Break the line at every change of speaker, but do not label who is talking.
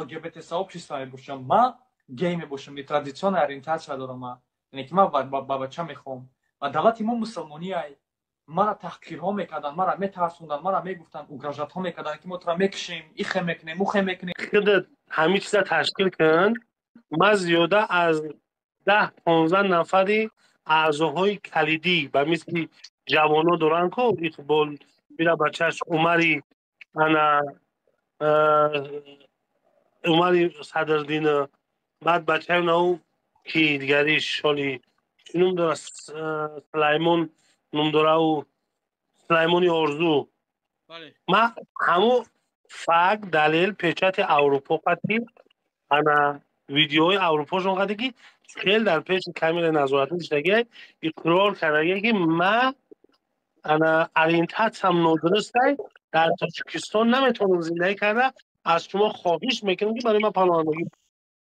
ЛГБТ сообщества мебошам, ман гей мебошам, традиционная ориентация дорам, яъне ки ман ба бача мехоҳам ва давлати мо мусулмонияй мара таҳқирҳо мекарданд, мара метарсонданд, мара мегуфтанд, угрожатҳо мекарданд ки мо туро мекушем, ихе мекунем, ухе мекунем.
خودت همه چیز تشکیل کن. من زیاده از 10-15 نفری اعضاهای کلیدی و مثل جوانو دارن که اقبال بیره بچهش عمری انا عمری صدردین بعد بچه نو کی دیگری شالی چونم داره سلیمان نم داره و سلیمانی آرزو ما همو فاق دلیل پیچت اروپا قطعی انا ویدیوهای اروپا شون قطعی که خیلی در پیش کمیل نظارتی دیگه اقرار کرده که ما انا اورینتات هم نودرسته در تاجیکستان نمیتونم زندگی کرده از شما خواهش میکنم که برای ما پناهندگی